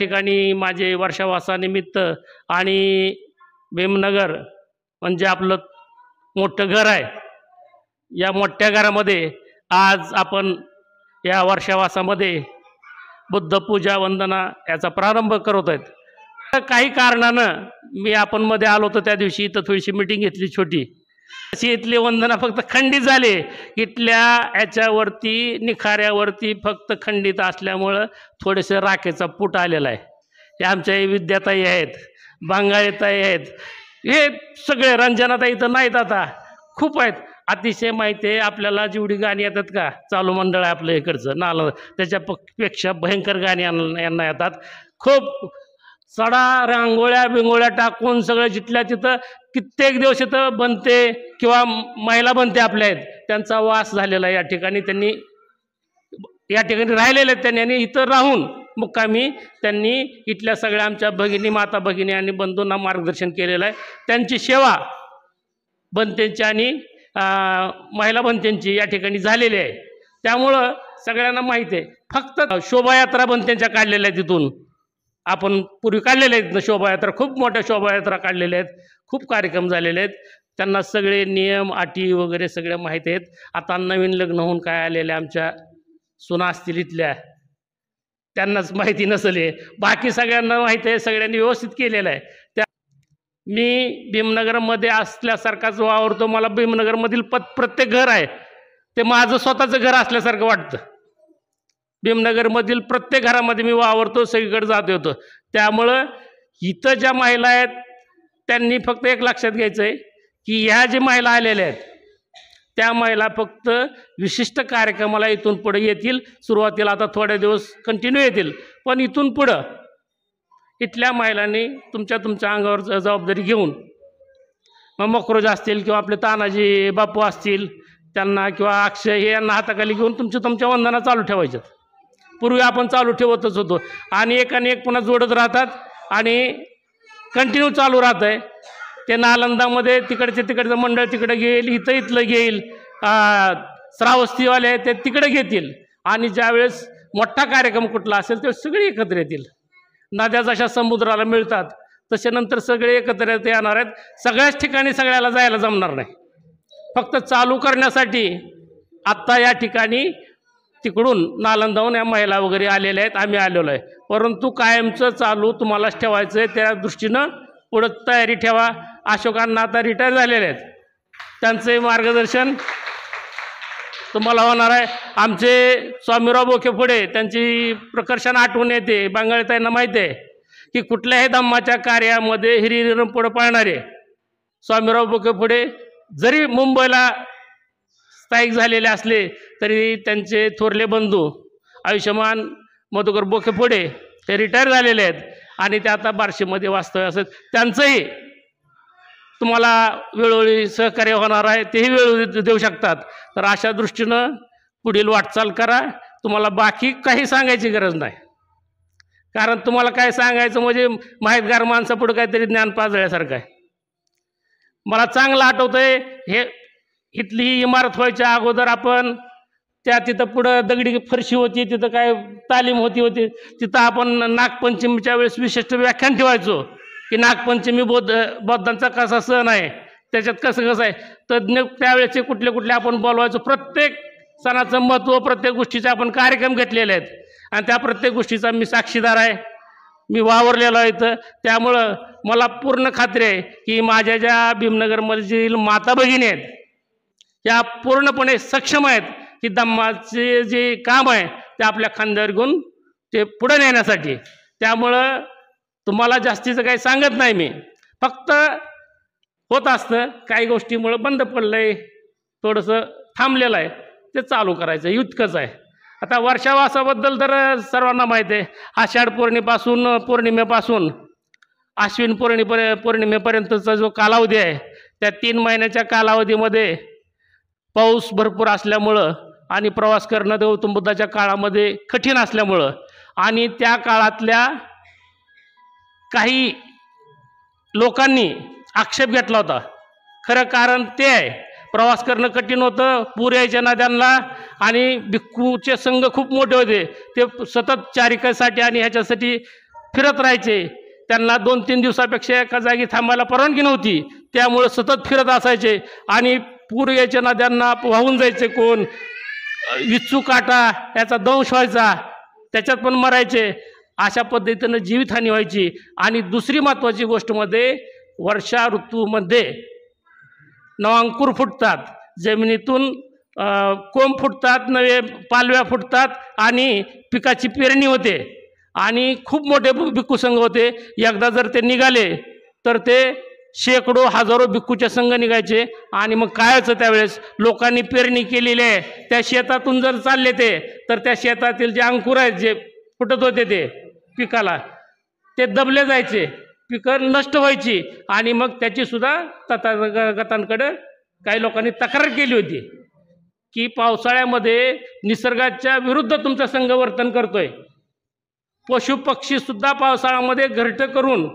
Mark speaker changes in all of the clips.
Speaker 1: ठिकाणी माझे वर्षावासानिमित्त आणि भीमनगर म्हणजे आपलं मोठं घर आहे। या मोठ्या घरामध्ये आज आपण या वर्षावासामध्ये बुद्ध पूजा वंदना याचा प्रारंभ करत आहेत। काही कारणानं मी आपण मध्ये आलो होतो त्या दिवशी इथं थोडीशी मीटिंग घेतली छोटी, अशी इथली वंदना फक्त खंडित झाली। इथल्या याच्यावरती निखाऱ्यावरती फक्त खंडित असल्यामुळं थोडेसे राखेचा पूट आलेला आहे। हे आमच्या विद्याताई आहेत, बांगाळेताई आहेत, हे सगळे रंजनाताई इथं नाहीत, आता खूप आहेत। अतिशय माहिती आहे आपल्याला जेवढी गाणी येतात का, चालू मंडळ आहे आपलं इकडचं नाल, त्याच्यापेक्षा भयंकर गाणी यांना येतात। खूप सडा रांगोळ्या बिंगोळ्या टाकून सगळं जिथल्या तिथं कित्येक दिवस इथं बनते किंवा महिला बनते आपल्या आहेत, त्यांचा वास झालेला या ठिकाणी। त्यांनी या ठिकाणी राहिलेले आहेत त्यांनी, आणि इथं राहून मुक्कामी त्यांनी इथल्या सगळ्या आमच्या भगिनी, माता भगिनी आणि बंधूंना मार्गदर्शन केलेलं आहे। त्यांची सेवा बनतेंची आणि महिला बनतेंची या ठिकाणी झालेली आहे। त्यामुळं सगळ्यांना माहिती आहे। फक्त शोभायात्रा बनतेंच्या काढलेल्या आहेत, तिथून आपण पूर्वी काढलेले आहेत शोभायात्रा, खूप मोठ्या शोभायात्रा काढलेल्या आहेत, खूप कार्यक्रम झालेले आहेत। त्यांना सगळे नियम अटी वगैरे सगळे माहिती आहेत। आता नवीन लग्न होऊन काय आलेले आमच्या सुना असतील इथल्या, त्यांनाच माहिती नसेल, बाकी सगळ्यांना माहिती आहे, सगळ्यांनी व्यवस्थित केलेलं आहे। त्या मी भीमनगरमध्ये असल्यासारखाच वावरतो। मला भीमनगरमधील प्रत्येक घर आहे ते माझं स्वतःचं घर असल्यासारखं वाटतं। भीमनगरमधील प्रत्येक घरामध्ये मी वावरतो, सगळीकडे जात होतो। त्यामुळं इथं ज्या महिला आहेत त्यांनी फक्त एक लक्षात घ्यायचं आहे की ह्या ज्या महिला आलेल्या आहेत त्या महिला फक्त विशिष्ट कार्यक्रमाला इथून पुढे येतील। सुरुवातीला आता थोडे दिवस कंटिन्यू येतील, पण इथून पुढं इथल्या महिलांनी तुमच्या अंगावर जबाबदारी घेऊन, मग मकरोज असतील किंवा आपले तानाजी बापू असतील त्यांना, किंवा अक्षय हे यांना हाताखाली घेऊन तुमच्या वंदना चालू ठेवायच्यात। पूर्वी आपण चालू ठेवतच होतो, आणि एकाने एक पुन्हा जोडत राहतात आणि कंटिन्यू चालू राहत आहे। ते नालंदामध्ये तिकडचं मंडळ तिकडे घेईल, इथलं घेईल, श्रावस्तीवाले ते तिकडे घेतील, आणि ज्यावेळेस मोठा कार्यक्रम कुठला असेल ते सगळे एकत्र येतील। नद्या जशा समुद्राला मिळतात तसे नंतर सगळे एकत्र येणार आहेत। सगळ्याच ठिकाणी सगळ्याला जायला जमणार नाही। फक्त चालू करण्यासाठी आत्ता या ठिकाणी तिकडून नालंदाहून या महिला वगैरे आलेल्या आहेत, आम्ही आलेलो आहे, परंतु कायमचं चालू तुम्हालाच ठेवायचं आहे। त्या दृष्टीनं पुढं तयारी ठेवा। अशोकांना आता रिटायर झालेले आहेत, त्यांचे मार्गदर्शन तुम्हाला होणार आहे। आमचे स्वामीराव बोखे पुढे त्यांची प्रकर्षण आठवण येते। बांगाळताईंना माहिती आहे की कुठल्याही धम्माच्या कार्यामध्ये हिरिरीनं पुढे पाळणारे स्वामीराव बोखे पुढे जरी मुंबईला स्थायिक झालेले असले तरी त्यांचे थोरले बंधू आयुष्यमान मधुकर बोखे पुढे हे रिटायर झालेले आहेत, आणि ते आता बार्शीमध्ये वास्तव्य असत। त्यांचंही तुम्हाला वेळोवेळी सहकार्य होणार आहे, तेही वेळ देऊ शकतात। तर अशा दृष्टीनं पुढील वाटचाल करा। तुम्हाला बाकी काही सांगायची गरज नाही, कारण तुम्हाला काय सांगायचं म्हणजे माहितगार माणसापुढे काहीतरी ज्ञान पाजळल्यासारखं आहे। मला चांगलं आठवतंय, हे इथली ही इमारत व्हायच्या अगोदर आपण तिथं पुढं दगडी फरशी होती, तिथं काय तालीम होती, तिथं आपण नागपंचमीच्या वेळेस विशिष्ट व्याख्यान ठेवायचो की नागपंचमी बौद्धांचा कसा सण आहे, त्याच्यात कसं आहे, तज्ज्ञ त्यावेळेचे कुठले आपण बोलवायचो। प्रत्येक सणाचं महत्त्व, प्रत्येक गोष्टीचे आपण कार्यक्रम घेतलेले आहेत, आणि त्या प्रत्येक गोष्टीचा मी साक्षीदार आहे, मी वावरलेलो आहे इथं। त्यामुळं मला पूर्ण खात्री आहे की माझ्या ज्या भीमनगरमधील माता भगिनी आहेत या पूर्णपणे सक्षम आहेत की धम्माचे जे काम आहे ते आपल्या खांद्यावर घेऊन ते पुढे नेण्यासाठी। त्यामुळं तुम्हाला जास्तीचं काही सांगत नाही मी, फक्त होत असतं काही गोष्टीमुळं बंद पडलं आहे, थोडंसं थांबलेलं आहे, ते चालू करायचं इतकंच आहे। आता वर्षावासाबद्दल तर सर्वांना माहीत आहे, आषाढ पौर्णिमेपासून आश्विन पौर्णिमेपर्यंतचा जो कालावधी आहे त्या 3 महिन्याच्या कालावधीमध्ये पाऊस भरपूर असल्यामुळं आणि प्रवास करणं गौतम बुद्धाच्या काळामध्ये कठीण असल्यामुळं, आणि त्या काळातल्या काही लोकांनी आक्षेप घेतला होता। खरं कारण ते आहे, प्रवास करणं कठीण होतं, पूर यायच्या नद्यांना, आणि भिक्खूचे संघ खूप मोठे होते, ते सतत चारिकासाठी आणि ह्याच्यासाठी फिरत राहायचे. त्यांना 2-3 दिवसापेक्षा एका जागी थांबायला परवानगी नव्हती, त्यामुळे सतत फिरत असायचे आणि पूर यायच्या नद्यांना वाहून जायचे. कोण विच्छू काटा याचा दंश व्हायचा, त्याच्यात पण मरायचे. अशा पद्धतीनं जीवितहानी व्हायची. आणि दुसरी महत्त्वाची गोष्ट मध्ये वर्षा ऋतूमध्ये नवांकुर फुटतात, जमिनीतून कोंब फुटतात, नवे पालव्या फुटतात आणि पिकाची पेरणी होते आणि खूप मोठे भिक्खू संघ होते. एकदा जर ते निघाले तर ते शेकडो हजारो भिक्खूच्या संघ निघायचे. आणि मग काय व्हायचं, त्यावेळेस लोकांनी पेरणी केलेली आहे त्या शेतातून जर चालले ते, तर त्या शेतातील जे अंकुर आहेत जे फुटत होते ते पिकाला, ते दबले जायचे, पिकं नष्ट व्हायची. आणि मग त्याची सुद्धा तथागतांकडे काही लोकांनी तक्रार केली होती की पावसाळ्यामध्ये निसर्गाच्या विरुद्ध तुमचा संघ वर्तन करतोय. पशु पक्षी सुद्धा पावसाळ्यामध्ये घरटं करून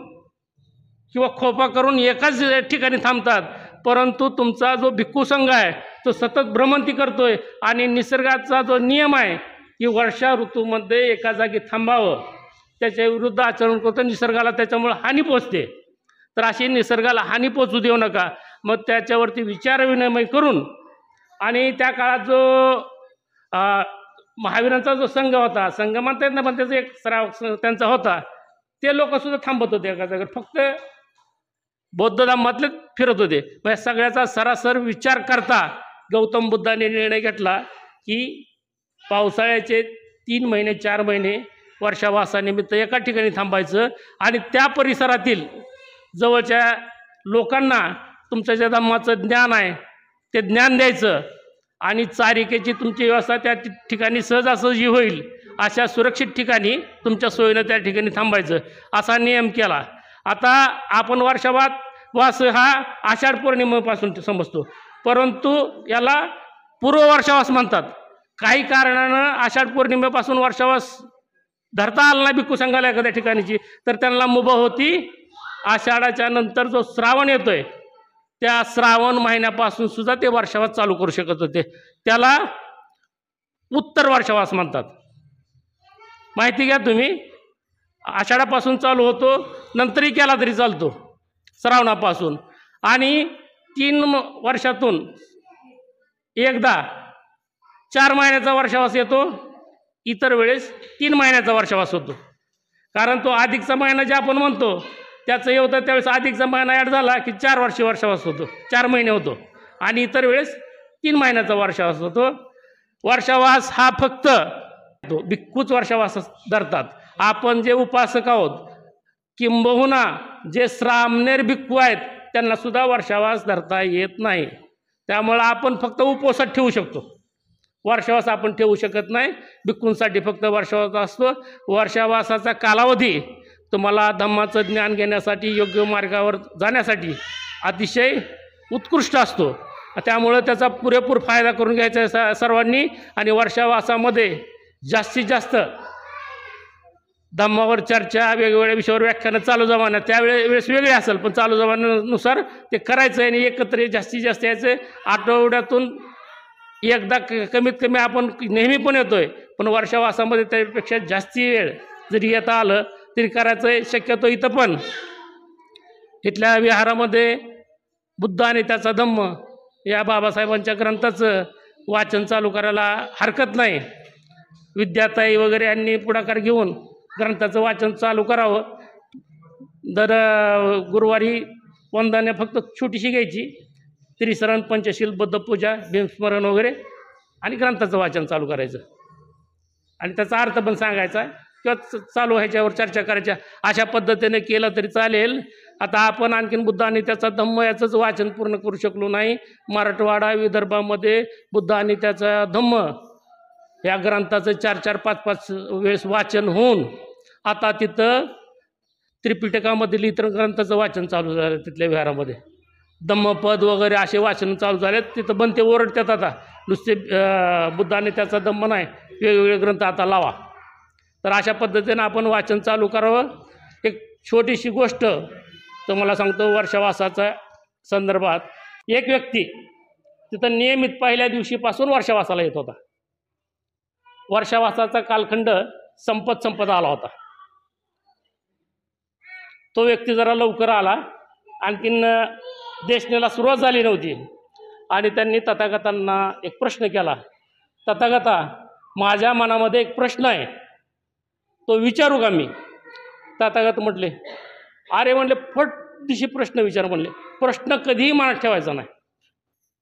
Speaker 1: किंवा खोपा करून एकाच ठिकाणी थांबतात, परंतु तुमचा जो भिक्खू संघ आहे तो सतत भ्रमंती करतोय. आणि निसर्गाचा जो नियम आहे की वर्षा ऋतूमध्ये एका जागी थांबावं, त्याच्या विरुद्ध आचरण करतो. निसर्गाला त्याच्यामुळे हानी पोचते. तर अशी निसर्गाला हानी पोचू देऊ नका. मग त्याच्यावरती विचारविनिमय करून, आणि त्या काळात जो महावीरांचा जो संघ होता, संघ म्हणता येत ना, पण त्याचा एक सराव त्यांचा होता, ते लोकसुद्धा थांबत होते एका जागेवर, फक्त बौद्ध धर्मातले फिरत होते. मग सगळ्याचा सरासर विचार करता गौतम बुद्धाने निर्णय घेतला की पावसाळ्याचे 3 महिने 4 महिने वर्षावासानिमित्त एका ठिकाणी थांबायचं आणि त्या परिसरातील जवळच्या लोकांना तुमच्या ज्या धम्माचं ज्ञान आहे ते ज्ञान द्यायचं. आणि चारिकेची तुमची व्यवस्था त्या ठिकाणी सहजासहजी होईल अशा सुरक्षित ठिकाणी तुमच्या सोयीनं त्या ठिकाणी थांबायचं, असा नियम केला. आता आपण वर्षावास हा आषाढ पौर्णिमेपासून समजतो, परंतु याला पूर्व वर्षावास म्हणतात. काही कारणानं आषाढ पौर्णिमेपासून वर्षावास धरता आला नाही भिक्खू संघाला एखाद्या ठिकाणीची, तर त्यांना मुभा होती. आषाढाच्या नंतर जो श्रावण येतोय त्या श्रावण महिन्यापासून सुद्धा ते वर्षावास चालू करू शकत होते. त्याला उत्तर वर्षावास म्हणतात. माहिती घ्या तुम्ही, आषाढापासून चालू होतो, नंतरही केला तरी चालतो श्रावणापासून. आणि 3 वर्षातून एकदा 4 महिन्याचा वर्षावास येतो, इतर वेळेस 3 महिन्याचा वर्षावास होतो. कारण तो अधिकचा महिना जे आपण म्हणतो त्याचं येतं, त्यावेळेस अधिकचा महिना ॲड झाला की 4 वर्षी वर्षावास होतो, 4 महिने होतो. आणि इतर वेळेस 3 महिन्याचा वर्षावास होतो. वर्षावास हा फक्त भिक्खूच वर्षावास धरतात. आपण जे उपासक आहोत, किंबहुना जे श्रामणेर भिक्खू आहेत, त्यांना सुद्धा वर्षावास धरता येत नाही. त्यामुळं आपण फक्त उपवासात ठेवू शकतो, वर्षावास आपण ठेवू शकत नाही. भिक्खूंसाठी फक्त वर्षावास असतो. वर्षावासाचा कालावधी तुम्हाला धम्माचं ज्ञान घेण्यासाठी, योग्य मार्गावर जाण्यासाठी अतिशय उत्कृष्ट असतो. त्यामुळं त्याचा पुरेपूर फायदा करून घ्यायचा आहे सर्वांनी. आणि वर्षावासामध्ये जास्तीत जास्त धम्मावर चर्चा, वेगवेगळ्या विषयावर व्याख्यानं चालू जमान्यात त्यावेळेस वेगळे असेल, पण चालू जमान्यानुसार ते करायचं आहे. आणि एकत्र जास्तीत जास्त यायचं. आठवड्यातून एकदा कमीत कमी आपण नेहमी पण येतोय, पण वर्षावासामध्ये त्यापेक्षा जास्ती वेळ जरी येता आलं तरी करायचं आहे. शक्यतो इथं पण इथल्या विहारामध्ये बुद्ध आणि त्याचा धम्म या बाबासाहेबांच्या ग्रंथाचं वाचन चालू करायला हरकत नाही. विद्याताई वगैरे यांनी पुढाकार घेऊन ग्रंथाचं वाचन चालू करावं. दर गुरुवारी वंदने फक्त छोटीशी घ्यायची, त्रिसरण, पंचशील, बुद्धपूजा, भीमस्मरण वगैरे, आणि ग्रंथाचं वाचन चालू करायचं आणि त्याचा अर्थ पण सांगायचा किंवा चालू ह्याच्यावर चर्चा करायच्या. अशा पद्धतीने केलं तरी चालेल. आता आपण आणखीन बुद्ध आणि त्याचा धम्म याचंच वाचन पूर्ण करू शकलो नाही. मराठवाडा विदर्भामध्ये बुद्ध आणि त्याचा धम्म या ग्रंथाचं 4-4, 5-5 वेळेस वाचन होऊन आता तिथं त्रिपिटकामधील इतर ग्रंथाचं वाचन चालू झालं. तिथल्या विहारामध्ये धम्मपद वगैरे असे वाचन चालू झालेत. तिथं बनते ओरडतात आता, नुसते बुद्ध आणि त्याचा धम्म नाही, वेगवेगळे ग्रंथ आता लावा. तर अशा पद्धतीनं आपण वाचन चालू करावं. एक छोटीशी गोष्ट तुम्हाला सांगतो वर्षावासाच्या संदर्भात. एक व्यक्ती तिथं नियमित पहिल्या दिवशीपासून वर्षावासाला येत होता. वर्षावासाचा कालखंड संपत आला होता. तो व्यक्ती जरा लवकर आला. आणखीन देशनेला सुरुवात झाली नव्हती आणि त्यांनी तथागतांना एक प्रश्न केला. तथागता, माझ्या मनामध्ये एक प्रश्न आहे, तो विचारू का मी? तथागत म्हटले, अरे म्हणले फटदिशी प्रश्न विचार म्हणले. प्रश्न कधीही मनात ठेवायचा नाही.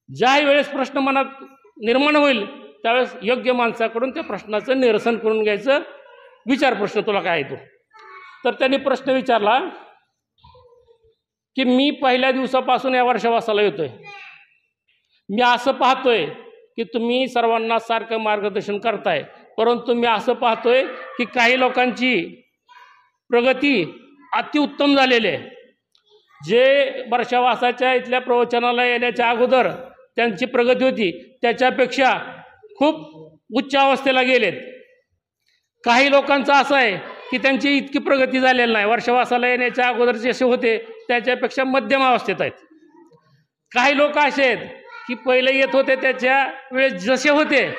Speaker 1: ज्या वेळेस प्रश्न मनात निर्माण होईल त्यावेळेस योग्य माणसाकडून त्या प्रश्नाचं निरसन करून घ्यायचं. विचार प्रश्न तुला काय आहे तो. तर त्यांनी प्रश्न विचारला की मी पहिल्या दिवसापासून या वर्षावासाला येतोय. मी असं पाहतोय की तुम्ही सर्वांना सारखं मार्गदर्शन करताय, परंतु मी असं पाहतोय की काही लोकांची प्रगती अतिउत्तम झालेली आहे. जे वर्षावासाच्या इथल्या प्रवचनाला येण्याच्या अगोदर त्यांची प्रगती होती त्याच्यापेक्षा खूप उच्च अवस्थेला गेलेत. काही लोकांचं असं आहे की त्यांची इतकी प्रगती झालेली नाही, वर्षावासाला येण्याच्या अगोदर जसे होते त्याच्यापेक्षा मध्यम अवस्थेत आहेत. काही लोक असे आहेत की पहिले येत होते त्याच्या वेळेस जसे होते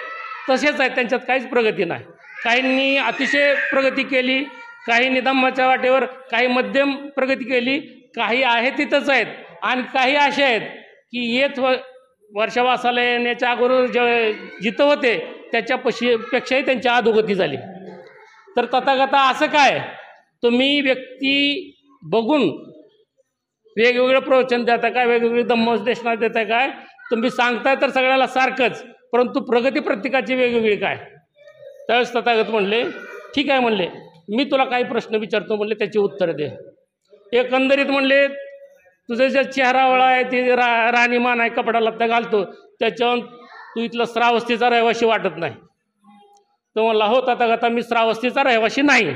Speaker 1: तसेच आहेत, त्यांच्यात काहीच प्रगती नाही. काहींनी अतिशय प्रगती केली, काहींनी धम्माच्या वाटेवर, काही मध्यम प्रगती केली, काही आहे तिथंच आहेत, आणि काही असे आहेत की वर्षावासाला येण्याच्या अगोदर जिथं होते त्याच्यापेक्षाही त्यांची अधोगती झाली. तर तथागता असं काय, तुम्ही व्यक्ती बघून वेगवेगळं प्रवचन देता काय, वेगवेगळे धम्मोपदेशना देता काय? तुम्ही सांगताय तर सगळ्याला सारखंच, परंतु प्रगती प्रत्येकाची वेगवेगळी काय? त्यावेळेस तथागत म्हणले, ठीक आहे म्हणले, मी तुला काही प्रश्न विचारतो म्हणले, त्याची उत्तर दे. एकंदरीत म्हणले तुझं जे चेहरावळा आहे ते राणीमान आहे, कपडा लत्ता घालतो, त्याच्यावर तू इथलं श्रावस्तीचा रहिवाशी वाटत नाही. तो म्हणला, हो तथागता, मी श्रावस्तीचा रहिवाशी नाही.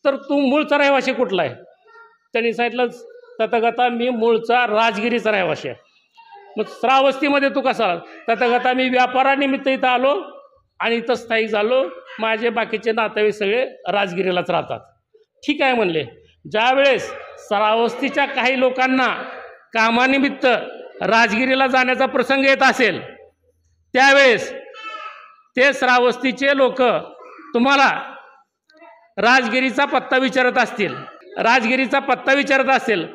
Speaker 1: तर तू मूळचा रहिवाशी कुठला आहे? त्यांनी सांगितलं, तथागता, मी मूळचा राजगिरीचा रहिवाशी आहे. मग श्रावस्तीमध्ये तू कसा आला? तथागता, मी व्यापारानिमित्त इथं आलो आणि इथं स्थायिक झालो, माझे बाकीचे नातेवाईक सगळे राजगिरीलाच राहतात. ठीक आहे म्हणले. ज्यावेळेस श्रावस्तीच्या काही लोकांना कामानिमित्त राजगिरीला जाण्याचा प्रसंग येत असेल त्यावेळेस ते श्रावस्तीचे लोक तुम्हाला राजगिरीचा पत्ता विचारत असतील, राजगिरीचा पत्ता विचारत असेल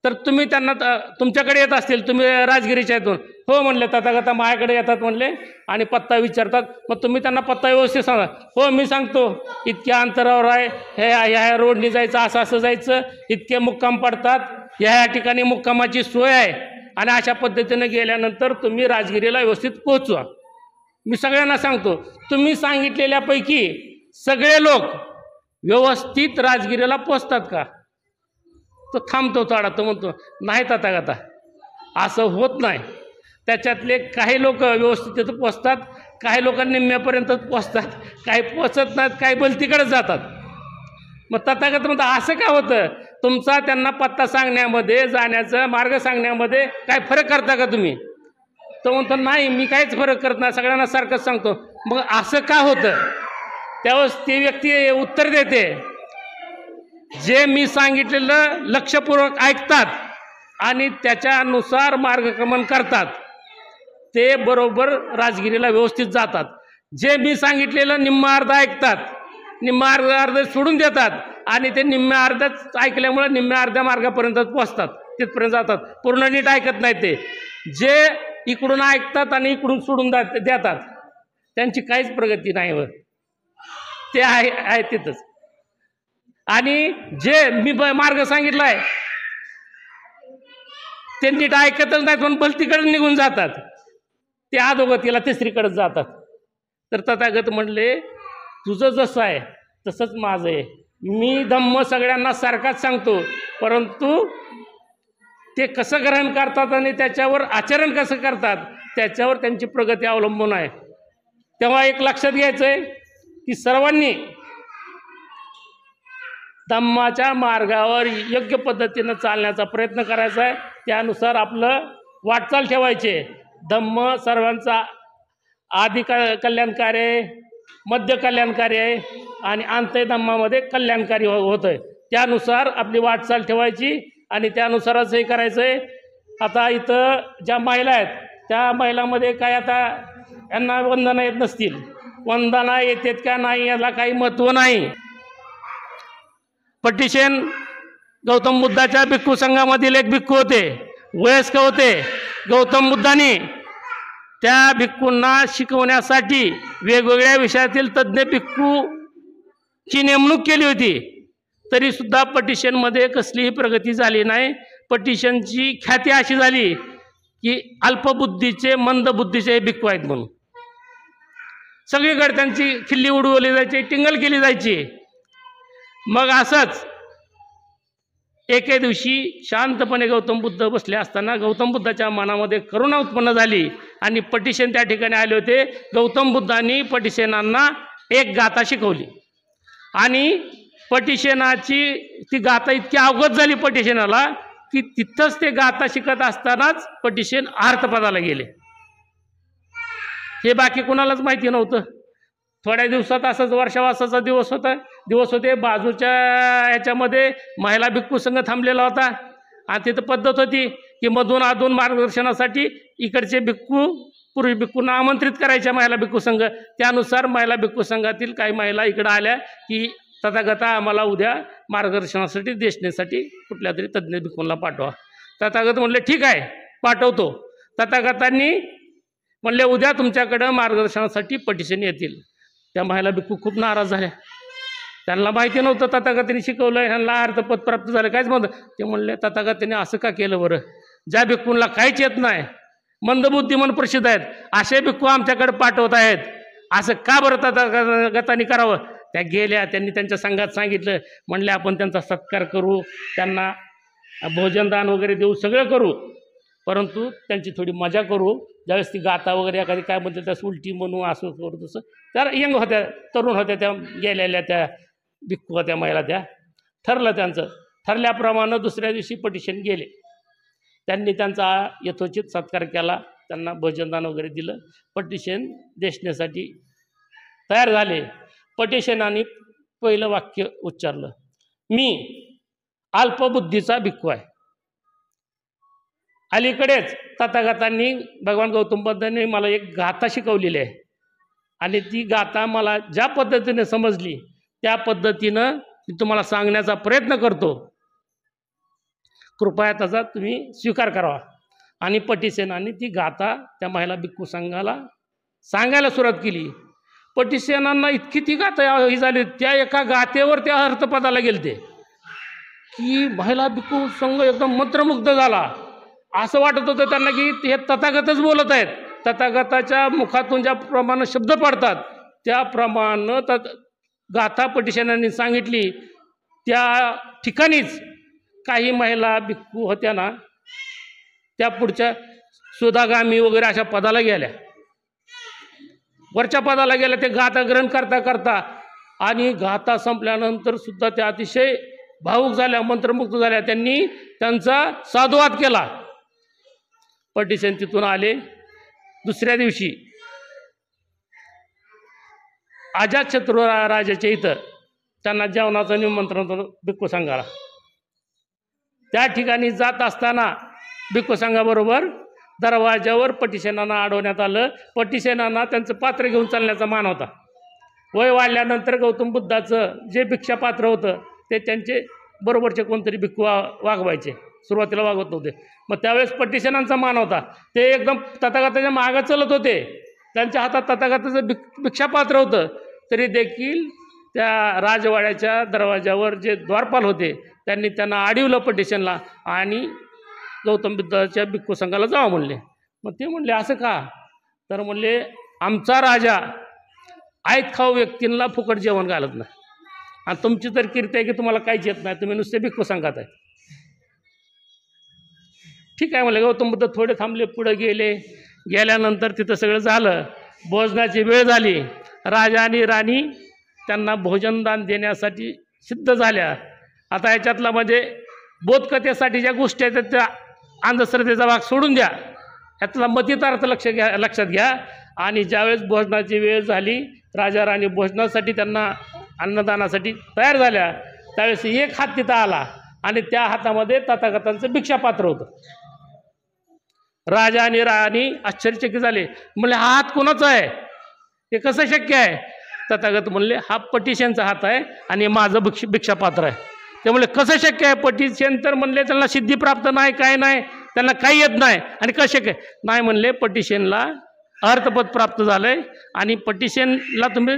Speaker 1: तर तुम्ही त्यांना तुमच्याकडे येत असतील, तुम्ही राजगिरीच्या येतून, हो म्हणले तथागता, माझ्याकडे येतात म्हणले आणि पत्ता विचारतात. मग तुम्ही त्यांना पत्ता व्यवस्थित सांगा. हो मी सांगतो, इतक्या अंतरावर आहे, ह्या रोडनी जायचं, असं असं जायचं, इतके मुक्काम पडतात, ह्या ठिकाणी मुक्कामाची सोय आहे, आणि अशा पद्धतीने गेल्यानंतर तुम्ही राजगिरीला व्यवस्थित पोहोचवा. मी सगळ्यांना सांगतो. तुम्ही सांगितलेल्यापैकी सगळे लोक व्यवस्थित राजगिरीला पोचतात का? तो थांबतो थोडा, तो म्हणतो नाही तथागता, असं होत नाही. त्याच्यातले काही लोक व्यवस्थित तिथं पोचतात, काही लोक निम्म्यापर्यंत पोचतात, काही पोचत नाहीत, काही बलतीकडे जातात. मग तथागत म्हणतात, असं का होतं? तुमचा त्यांना पत्ता सांगण्यामध्ये, जाण्याचा मार्ग सांगण्यामध्ये काय फरक करता का तुम्ही? तो म्हणतो नाही, मी काहीच फरक करत नाही, सगळ्यांना सारखंच सांगतो. मग असं का होतं? त्यावेळेस ती व्यक्ती उत्तर देते, जे मी सांगितलेलं लक्षपूर्वक ऐकतात आणि त्याच्यानुसार मार्गक्रमण करतात ते बरोबर राजगिरीला व्यवस्थित जातात. जे मी सांगितलेलं निम्मा अर्ध ऐकतात, निम्मा अर्ध सोडून देतात आणि ते निम्म्या अर्ध्याच ऐकल्यामुळे निम्म्या अर्ध्या मार्गापर्यंत पोचतात, तिथपर्यंत जातात, पूर्ण नीट ऐकत नाही. ते जे इकडून ऐकतात आणि इकडून सोडून देतात त्यांची काहीच प्रगती नाही होत, ते आहे तिथंच. आणि जे मी मार्ग सांगितला आहे ते नीट ऐकतच नाहीत म्हणून भलतीकडे निघून जातात, ते अधोगतीला तिसरीकडे जातात. तर तथागत म्हणले, तुझं जसं आहे तसंच माझं आहे. मी धम्म सगळ्यांना सारखाच सांगतो, परंतु ते कसं ग्रहण करतात आणि त्याच्यावर आचरण कसं करतात त्याच्यावर त्यांची प्रगती अवलंबून आहे. तेव्हा एक लक्षात घ्यायचं आहे की सर्वांनी धम्माच्या मार्गावर योग्य पद्धतीनं चालण्याचा प्रयत्न करायचा आहे, त्यानुसार आपलं वाटचाल ठेवायचे. धम्म सर्वांचा आधी कल्याणकारी आहे, मध्य कल्याणकारी आहे आणि अंत्य धम्मामध्ये कल्याणकारी होतं आहे. त्यानुसार आपली वाटचाल ठेवायची आणि त्यानुसारच हे करायचं आहे. आता इथं ज्या महिला आहेत त्या महिलांमध्ये काय आता यांना वंदना येत नसतील, वंदना येतात का नाही याला काही महत्त्व नाही. पटिशन गौतम बुद्धाच्या भिक्खू संघामधील एक भिक्खू होते, वयस्क होते. गौतम बुद्धांनी त्या भिक्खूंना शिकवण्यासाठी वेगवेगळ्या विषयातील तज्ज्ञ भिक्खूची नेमणूक केली होती. तरीसुद्धा पटिशनमध्ये कसलीही प्रगती झाली नाही. पटिशनची ख्याती अशी झाली की अल्पबुद्धीचे मंदबुद्धीचे भिक्खू आहेत म्हणून. सगळीकडे त्यांची खिल्ली उडवली जायची, टिंगल केली जायची. मग असंच एके दिवशी शांतपणे गौतम बुद्ध बसले असताना गौतम बुद्धाच्या मनामध्ये करुणा उत्पन्न झाली आणि पटिशन त्या ठिकाणी आले होते. गौतम बुद्धांनी पटिशनांना एक गाथा शिकवली आणि पटिशनाची ती गाथा इतकी अवगत झाली पटिशनाला की तिथंच ते गाथा शिकत असतानाच पटिशन अर्थपदाला गेले. हे बाकी कोणालाच माहिती नव्हतं. थोड्या दिवसात असंच वर्षावासाचा दिवस होते. बाजूच्या ह्याच्यामध्ये महिला भिक्खू संघ थांबलेला होता आणि तिथं पद्धत होती की मधून अधून मार्गदर्शनासाठी इकडचे भिक्खू पुरुष भिक्खूंना आमंत्रित करायच्या महिला भिक्खू संघ. त्यानुसार महिला भिक्खू संघातील काही महिला इकडं आल्या की तथागता आम्हाला उद्या मार्गदर्शनासाठी देशनेसाठी कुठल्या तरी तज्ज्ञ भिक्खूंना पाठवा. तथागत म्हणले ठीक आहे पाठवतो. तथागतांनी म्हणले उद्या तुमच्याकडं मार्गदर्शनासाठी पटिशन येतील. त्या महिला भिक्खू खूप नाराज झाल्या. त्यांना माहिती नव्हतं तथागतांनी शिकवलं, ह्यांना अर्थपद प्राप्त झालं काहीच म्हणतं. ते म्हणले तथागतांनी असं का केलं बरं? ज्या भिक्खूंना काहीच येत नाही, मंदबुद्धी म्हणून प्रसिद्ध आहेत, असे भिक्खू आमच्याकडे पाठवत आहेत, असं का बरं तथागतांनी करावं? त्या गेल्या, त्यांनी त्यांच्या संघात सांगितलं. म्हणले आपण त्यांचा सत्कार करू, त्यांना भोजनदान वगैरे देऊ, सगळं करू, परंतु त्यांची थोडी मजा करू. ज्यावेळेस ती गाथा वगैरे एखादी काय म्हणते त्यास उलटी म्हणू, असं करू तसं. त्या यंग होत्या, तरुण होत्या, त्या गेलेल्या त्या भिक्खू होत्या महिला. त्या ठरलं त्यांचं. ठरल्याप्रमाणे दुसऱ्या दिवशी पटिशन गेले. त्यांनी त्यांचा यथोचित सत्कार केला, त्यांना भोजनदान वगैरे दिलं. पटिशन देशनेसाठी तयार झाले. पटिशनाने पहिलं वाक्य उच्चारलं, मी अल्पबुद्धीचा भिक्खू आहे. अलीकडेच तथागतांनी भगवान गौतम बुद्धांनी मला एक गाथा शिकवलेली आहे आणि ती गाथा मला ज्या पद्धतीने समजली त्या पद्धतीनं मी तुम्हाला सांगण्याचा प्रयत्न करतो. कृपया त्याचा तुम्ही स्वीकार करावा. आणि पटिशनाने ती गाथा त्या महिला भिक्खू संघाला सांगायला सुरुवात केली. पटिशनांना इतकी ती गाथा ही झाली, त्या एका गाथेवर त्या अर्थपदाला गेलते की महिला भिक्खू संघ एकदम मंत्रमुग्ध झाला. असं वाटत होतं त्यांना की हे तथागतच बोलत आहेत. तथागताच्या मुखातून ज्याप्रमाणे शब्द पडतात त्याप्रमाणे गाथा पटिशनांनी सांगितली. त्या ठिकाणीच काही महिला भिक्खू होत्या ना, त्या पुढच्या सुधागामी वगैरे अशा पदाला गेल्या, वरच्या पदाला गेल्या. ते गाथा ग्रहण करता करता आणि गाथा संपल्यानंतर सुद्धा त्या अतिशय भावुक झाल्या, मंत्रमुग्ध झाल्या. त्यांनी त्यांचा साधुवाद केला. पटिशन तिथून आले. दुसऱ्या दिवशी अजातशत्रू राजाच्या इथं त्यांना जेवणाचं निमंत्रण होतं भिक्खू संघाला. त्या ठिकाणी जात असताना भिक्खू संघाबरोबर दरवाजावर पटिशनांना अडवण्यात आलं. पटिशनांना त्यांचं पात्र घेऊन चालण्याचा मान होता. वय वाढल्यानंतर गौतम बुद्धाचं जे भिक्षापात्र होतं ते त्यांचे बरोबरचे कोणतरी भिक्खू वागवायचे. सुरुवातीला वागवत नव्हते. मग त्यावेळेस पटिशनांचा मान होता. ते एकदम तथागताच्या मागं चलत होते. त्यांच्या हातात तथागताचं भिक्षापात्र होतं. तरी देखील त्या राजवाड्याच्या दरवाजावर जे द्वारपाल होते त्यांनी त्यांना अडवलं पटिशनला आणि गौतम बुद्धाच्या भिक्खू संघाला जावं म्हणले. मग ते म्हणले असं का? तर म्हणले आमचा राजा आयत खाऊ व्यक्तींना फुकट जेवण घालत नाही आणि तुमची तर कीर्ती आहे की तुम्हाला काहीच येत नाही, तुम्ही नुसते भिक्खू संघात आहे. ठीक आहे म्हणले. गौतम बुद्ध थोडे थांबले, पुढे गेले. गेल्यानंतर तिथं सगळं झालं. भोजनाची वेळ झाली. राजा आणि राणी त्यांना भोजनदान देण्यासाठी सिद्ध झाल्या. आता याच्यातला म्हणजे बोधकथेसाठी ज्या गोष्टी आहेत त्या अंधश्रद्धेचा भाग सोडून द्या, यातला मतितार्थ लक्षात घ्या. आणि ज्यावेळेस भोजनाची वेळ झाली, राजा राणी भोजनासाठी त्यांना अन्नदानासाठी तयार झाल्या, त्यावेळेस एक हात तिथं आला आणि त्या हातामध्ये तथागतांचं भिक्षापात्र होतं. राजा आणि राणी आश्चर्यचकित झाले. म्हणले हा हात कोणाचा आहे? हे कसं शक्य आहे? तथागत म्हणले हा पटिशनचा हात आहे आणि माझं भिक्षापात्र आहे. त्यामुळे कसं शक्य आहे? पटिशन तर म्हणले त्यांना सिद्धी प्राप्त नाही, काय नाही, त्यांना काही येत नाही, आणि कसं शक्य नाही म्हणले पटिशनला अर्थपद प्राप्त झालंय आणि पटिशनला तुम्ही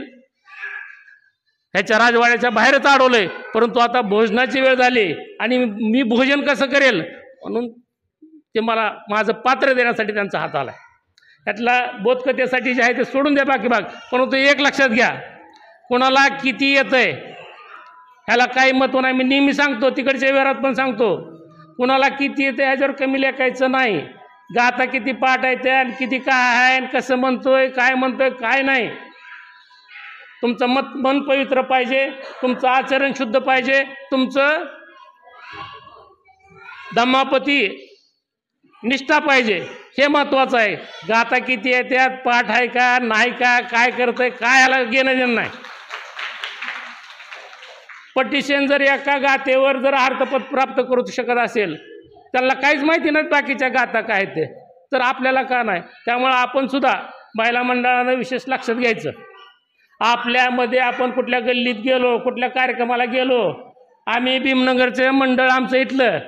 Speaker 1: ह्याच्या राजवाड्याच्या बाहेरच अडवलंय. परंतु आता भोजनाची वेळ झाली आणि मी भोजन कसं करेल म्हणून ते मला माझं पात्र देण्यासाठी त्यांचा हात आला. त्यातला बोधकथेसाठी जे आहे ते सोडून द्या बाकी भाग. परंतु एक लक्षात घ्या, कोणाला किती येतंय ह्याला काही महत्त्व नाही. मी नेहमी सांगतो, तिकडच्या व्यवहारात पण सांगतो, कुणाला किती येतं ह्याच्यावर कमी लेखायचं नाही. गाता किती पाठ आहे त्या, आणि किती काय आहे, कसं म्हणतोय, काय म्हणतोय, काय नाही. तुमचं मन पवित्र पाहिजे, तुमचं आचरण शुद्ध पाहिजे, तुमचं धम्मापती निष्ठा पाहिजे, हे महत्त्वाचं आहे. गाता किती आहे त्यात, पाठ आहे का नाही का, काय करतंय, काय ह्याला घेणं देणं नाही. पटिशन जर एका गातेवर जर अर्थपद प्राप्त करू शकत असेल, त्यांना काहीच माहिती नाही बाकीच्या गाथा काय ते, तर आपल्याला का नाही? त्यामुळं आपण सुद्धा महिला मंडळानं विशेष लक्षात घ्यायचं. आपल्यामध्ये आपण कुठल्या गल्लीत गेलो, कुठल्या कार्यक्रमाला गेलो, आम्ही भीमनगरचे मंडळ आमचं इथलं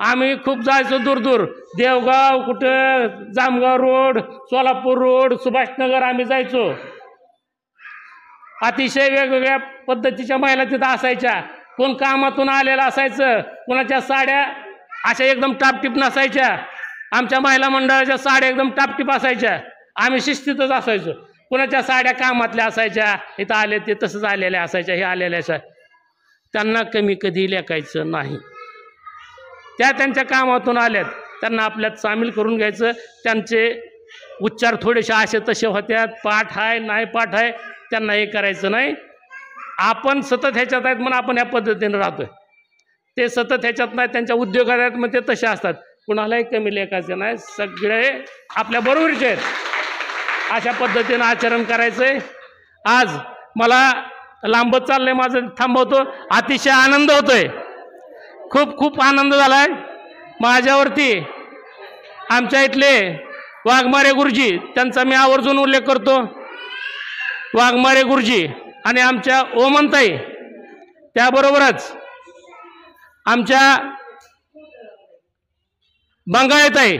Speaker 1: आम्ही खूप जायचो दूर दूर, देवगाव, कुठं जामगाव रोड, सोलापूर रोड, सुभाषनगर आम्ही जायचो. अतिशय वेगवेगळ्या पद्धतीच्या महिला तिथं असायच्या. कोण कामातून आलेला असायचं, कोणाच्या साड्या अशा एकदम टापटीप नसायच्या. आमच्या महिला मंडळाच्या साड्या एकदम टापटीप असायच्या, आम्ही शिस्तीतच असायचो. कोणाच्या साड्या कामातल्या असायच्या, इथं आले ते तसंच आलेल्या असायच्या, हे आलेल्या असाय. त्यांना कमी कधी लेखायचं नाही. त्या त्यांच्या कामातून आल्यात, त्यांना आपल्यात सामील करून घ्यायचं. त्यांचे उच्चार थोडेसे असे तसे होत्यात, पाठ आहे नाही पाठ आहे, त्यांना हे करायचं नाही. आपण सतत ह्याच्यात आहेत म्हणून आपण ह्या पद्धतीने राहतोय, ते सतत ह्याच्यात नाही, त्यांच्या उद्योगात आहेत मग ते तसे असतात. कुणालाही कमी लेखायचं नाही, सगळे आपल्या बरोबरचे आहेत, अशा पद्धतीनं आचरण करायचं आहे. आज मला लांबत चाललंय, माझं थांबवतो. अतिशय आनंद होतोय, खूप खूप आनंद झाला आहे माझ्यावरती. आमच्या इथले वाघमारे गुरुजी, त्यांचा मी आवर्जून उल्लेख करतो. वाघमारे गुरुजी आणि आमच्या ओमनताई, त्याबरोबरच आमच्या बंगाळीताई,